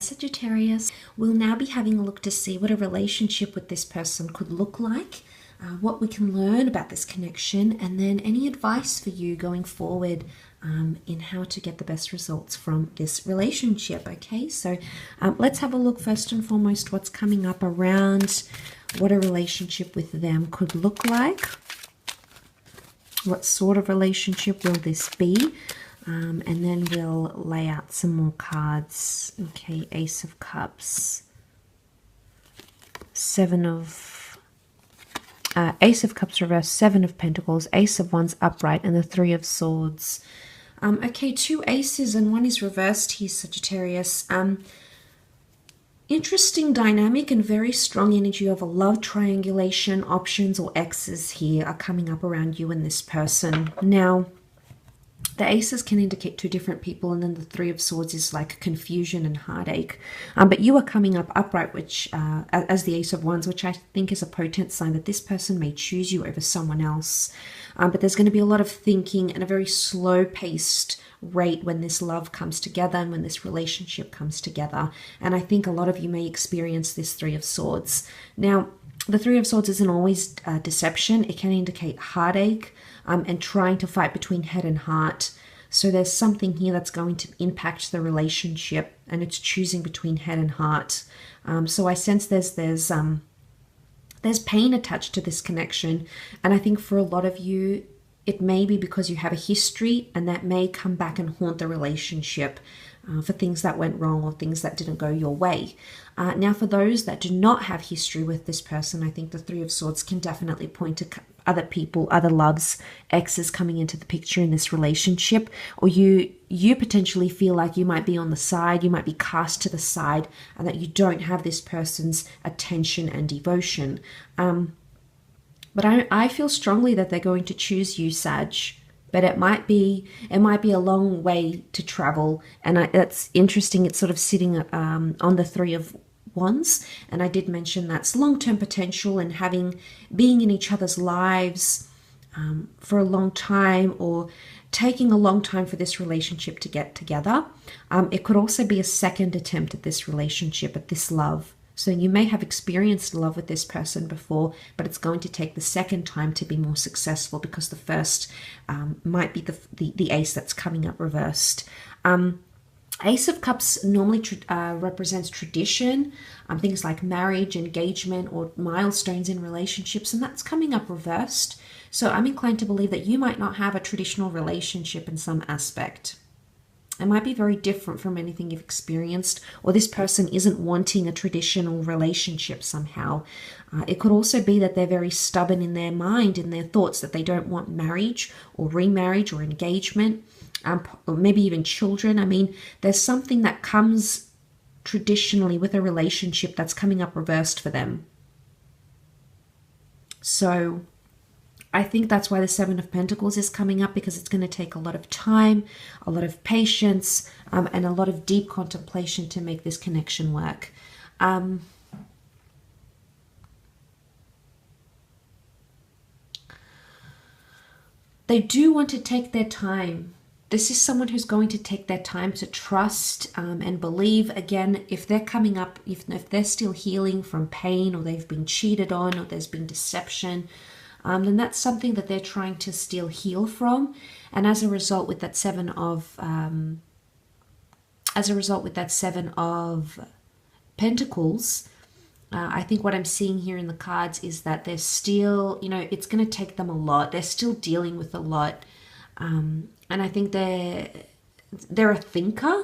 Sagittarius, we'll now be having a look to see what a relationship with this person could look like, what we can learn about this connection, and then any advice for you going forward in how to get the best results from this relationship. Okay, so let's have a look first and foremost what's coming up around what a relationship with them could look like. What sort of relationship will this be? And then we'll lay out some more cards. Okay, Ace of Cups, Ace of Cups reversed, Seven of Pentacles, Ace of Wands upright, and the Three of Swords. Okay, two aces and one is reversed here, Sagittarius. Interesting dynamic and very strong energy of a love triangulation. Options or X's here are coming up around you and this person. Now, the aces can indicate two different people, and then the Three of Swords is like confusion and heartache. But you are coming up upright, which as the Ace of Wands, which I think is a potent sign that this person may choose you over someone else. But there's going to be a lot of thinking and a very slow-paced rate when this love comes together and when this relationship comes together. And I think a lot of you may experience this Three of Swords. Now, the Three of Swords isn't always deception. It can indicate heartache and trying to fight between head and heart. So there's something here that's going to impact the relationship, and it's choosing between head and heart. So I sense there's pain attached to this connection, and I think for a lot of you, it may be because you have a history, and that may come back and haunt the relationship for things that went wrong or things that didn't go your way. Now, for those that do not have history with this person, I think the Three of Swords can definitely point to other people, other loves, exes coming into the picture in this relationship, or you potentially feel like you might be on the side, you might be cast to the side, and that you don't have this person's attention and devotion. But I feel strongly that they're going to choose you, Sag. But it might be a long way to travel, and that's interesting. It's sort of sitting on the Three of Wands, and I did mention that's long-term potential and being in each other's lives for a long time, or taking a long time for this relationship to get together. It could also be a second attempt at this relationship, at this love. So you may have experienced love with this person before, but it's going to take the second time to be more successful, because the first might be the ace that's coming up reversed. Ace of Cups normally represents tradition, things like marriage, engagement, or milestones in relationships, and that's coming up reversed. So I'm inclined to believe that you might not have a traditional relationship in some aspect. It might be very different from anything you've experienced, or this person isn't wanting a traditional relationship somehow. It could also be that they're very stubborn in their mind, in their thoughts, that they don't want marriage or remarriage or engagement, or maybe even children. I mean, there's something that comes traditionally with a relationship that's coming up reversed for them. So I think that's why the Seven of Pentacles is coming up, because it's going to take a lot of time, a lot of patience, and a lot of deep contemplation to make this connection work. They do want to take their time. This is someone who's going to take their time to trust and believe. Again, if they're coming up, if they're still healing from pain, or they've been cheated on, or there's been deception, then that's something that they're trying to still heal from. And as a result, with that Seven of Pentacles, I think what I'm seeing here in the cards is that they're still, it's going to take them a lot. They're still dealing with a lot, and I think they're a thinker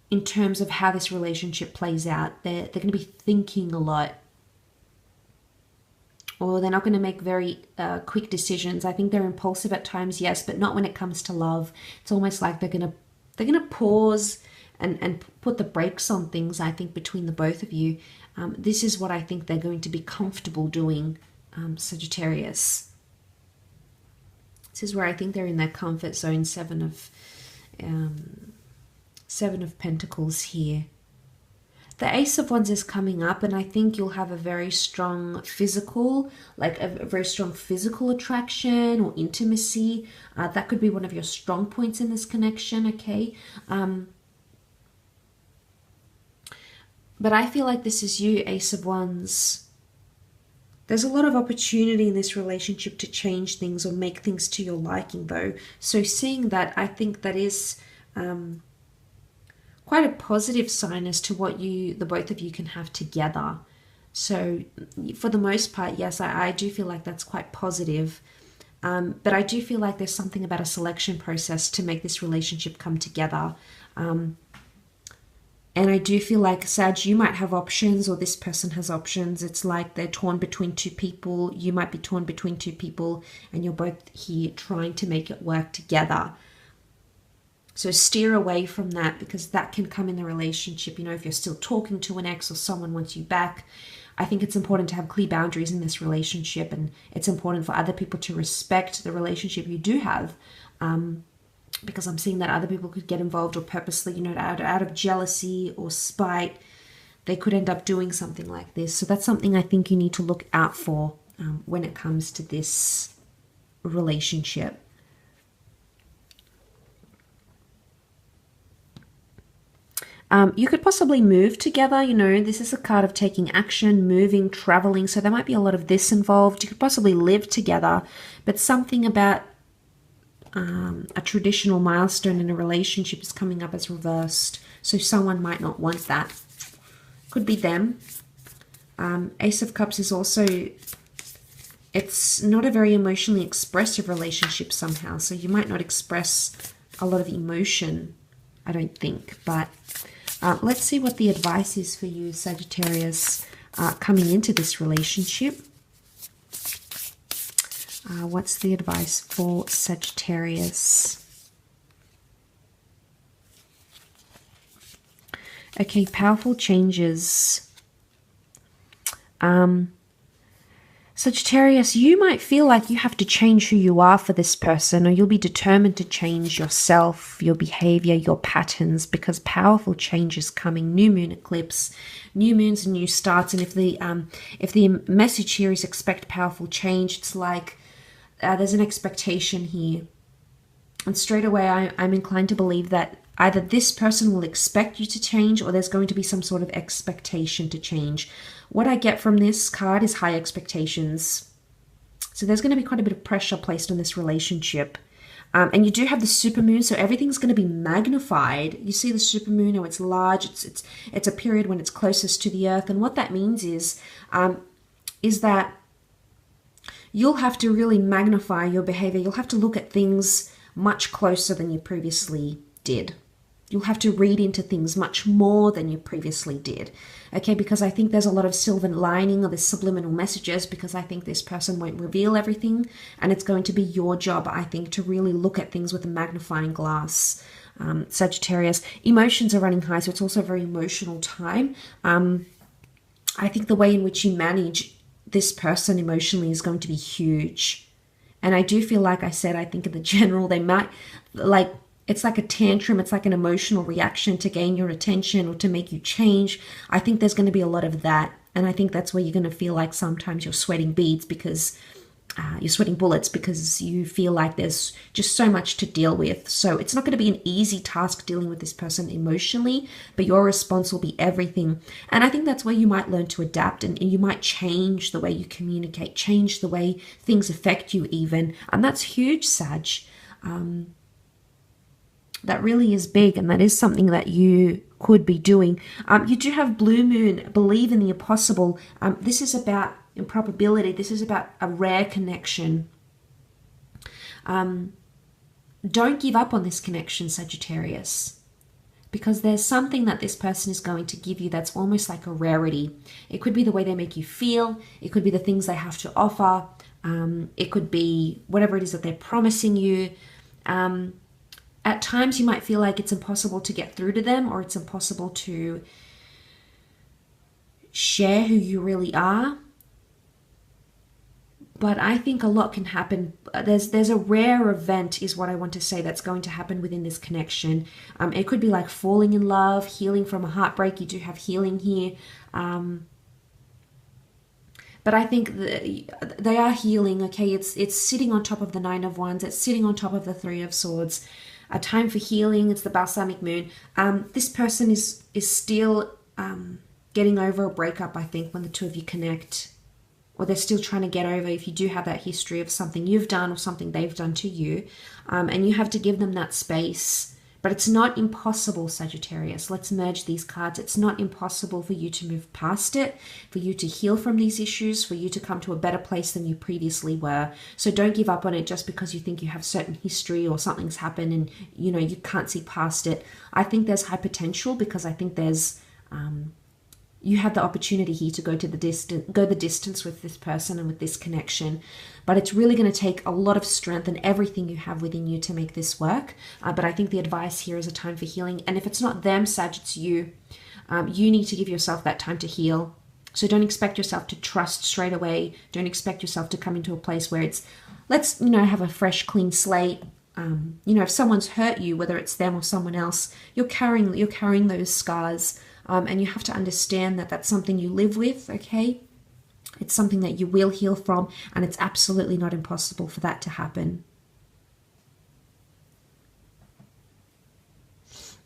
in terms of how this relationship plays out. They're going to be thinking a lot. Or they're not going to make very quick decisions. I think they're impulsive at times, yes, but not when it comes to love. It's almost like they're gonna pause and put the brakes on things, I think, between the both of you. This is what I think they're going to be comfortable doing, Sagittarius. This is where I think they're in their comfort zone. Seven of Pentacles here. The Ace of Wands is coming up, and I think you'll have a very strong physical, like a very strong physical attraction or intimacy. That could be one of your strong points in this connection, okay? But I feel like this is you, Ace of Wands. There's a lot of opportunity in this relationship to change things or make things to your liking, though. So seeing that, I think that is quite a positive sign as to what the both of you can have together. So for the most part, yes, I do feel like that's quite positive. But I do feel like there's something about a selection process to make this relationship come together. And I do feel like, Sag, you might have options, or this person has options. It's like they're torn between two people. You might be torn between two people, and you're both here trying to make it work together. So steer away from that, because that can come in the relationship. You know, if you're still talking to an ex or someone wants you back, I think it's important to have clear boundaries in this relationship, and it's important for other people to respect the relationship you do have. Because I'm seeing that other people could get involved, or purposely, you know, out of jealousy or spite, they could end up doing something like this. So that's something I think you need to look out for when it comes to this relationship. You could possibly move together. You know, this is a card of taking action, moving, traveling. So there might be a lot of this involved. You could possibly live together, but something about a traditional milestone in a relationship is coming up as reversed. So someone might not want that. Could be them. Ace of Cups is also, it's not a very emotionally expressive relationship somehow. So you might not express a lot of emotion, I don't think. But let's see what the advice is for you, Sagittarius, coming into this relationship. What's the advice for Sagittarius? Okay, powerful changes. Sagittarius, you might feel like you have to change who you are for this person, or you'll be determined to change yourself, your behavior, your patterns, because powerful change is coming. New moon eclipse, new moons and new starts. And if the message here is expect powerful change, it's like there's an expectation here. And straight away, I'm inclined to believe that either this person will expect you to change, or there's going to be some sort of expectation to change. What I get from this card is high expectations. So there's going to be quite a bit of pressure placed on this relationship. And you do have the supermoon, so everything's going to be magnified. You see the supermoon, how it's large. It's a period when it's closest to the earth. And what that means is that you'll have to really magnify your behavior. You'll have to look at things much closer than you previously did. You'll have to read into things much more than you previously did. Okay, because I think there's a lot of silver lining or the subliminal messages, because I think this person won't reveal everything, and it's going to be your job, I think, to really look at things with a magnifying glass. Sagittarius, emotions are running high, so it's also a very emotional time. I think the way in which you manage this person emotionally is going to be huge. And I do feel, like I said, I think in the general, they might, like, it's like a tantrum. It's like an emotional reaction to gain your attention or to make you change. I think there's going to be a lot of that. And I think that's where you're going to feel like sometimes you're sweating beads, because you're sweating bullets, because you feel like there's just so much to deal with. So it's not going to be an easy task dealing with this person emotionally, but your response will be everything. And I think that's where you might learn to adapt, and you might change the way you communicate, change the way things affect you even. And that's huge, Sag. That really is big, and that is something that you could be doing. You do have blue moon, believe in the impossible. This is about improbability. This is about a rare connection. Don't give up on this connection, Sagittarius, because there's something that this person is going to give you that's almost like a rarity. It could be the way they make you feel. It could be the things they have to offer. It could be whatever it is that they're promising you. At times you might feel like it's impossible to get through to them, or it's impossible to share who you really are. But I think a lot can happen. There's a rare event, is what I want to say, that's going to happen within this connection. It could be like falling in love, healing from a heartbreak. You do have healing here. But I think they are healing, okay? It's sitting on top of the Nine of Wands. It's sitting on top of the Three of Swords. A time for healing. It's the balsamic moon. This person is still getting over a breakup, I think, when the two of you connect, or they're still trying to get over, if you do have that history of something you've done or something they've done to you, and you have to give them that space. But it's not impossible, Sagittarius. Let's merge these cards. It's not impossible for you to move past it, for you to heal from these issues, for you to come to a better place than you previously were. So don't give up on it just because you think you have certain history or something's happened and, you know, you can't see past it. I think there's high potential, because I think there's... you have the opportunity here to go the distance with this person and with this connection. But it's really going to take a lot of strength and everything you have within you to make this work. But I think the advice here is a time for healing. And if it's not them, Sag, it's you. You need to give yourself that time to heal. So don't expect yourself to trust straight away. Don't expect yourself to come into a place where it's, let's, you know, have a fresh, clean slate. You know, if someone's hurt you, whether it's them or someone else, you're carrying those scars. And you have to understand that that's something you live with, okay? It's something that you will heal from, and it's absolutely not impossible for that to happen.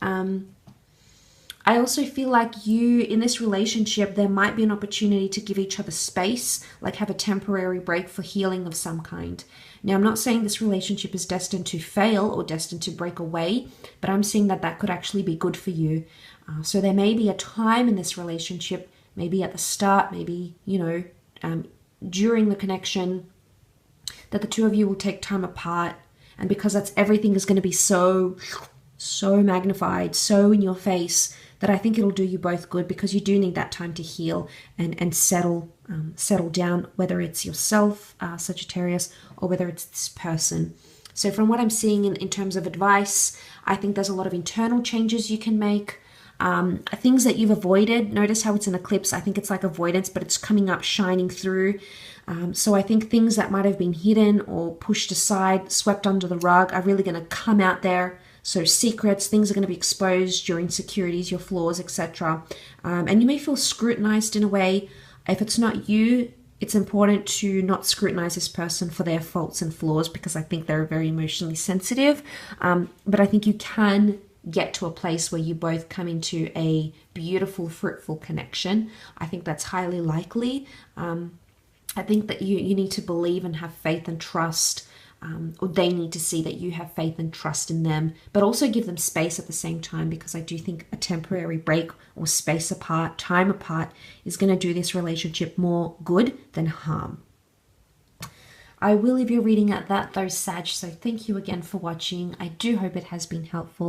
I also feel like you, in this relationship, there might be an opportunity to give each other space, like have a temporary break for healing of some kind. Now, I'm not saying this relationship is destined to fail or destined to break away, but I'm seeing that that could actually be good for you. So there may be a time in this relationship, maybe at the start, maybe, you know, during the connection, that the two of you will take time apart. And because everything is going to be so magnified, so in your face, that I think it'll do you both good, because you do need that time to heal and settle down, whether it's yourself, Sagittarius, or whether it's this person. So from what I'm seeing in terms of advice, I think there's a lot of internal changes you can make. Things that you've avoided, notice how it's an eclipse. I think it's like avoidance, but it's coming up, shining through. So I think things that might have been hidden or pushed aside, swept under the rug, are really going to come out there. So secrets, things are going to be exposed, your insecurities, your flaws, etc. And you may feel scrutinized in a way. If it's not you, it's important to not scrutinize this person for their faults and flaws, because I think they're very emotionally sensitive. But I think you can get to a place where you both come into a beautiful, fruitful connection. I think that's highly likely. I think that you need to believe and have faith and trust, or they need to see that you have faith and trust in them, but also give them space at the same time, because I do think a temporary break or space apart, time apart, is going to do this relationship more good than harm. I will leave your reading at that though, Sag, so thank you again for watching. I do hope it has been helpful.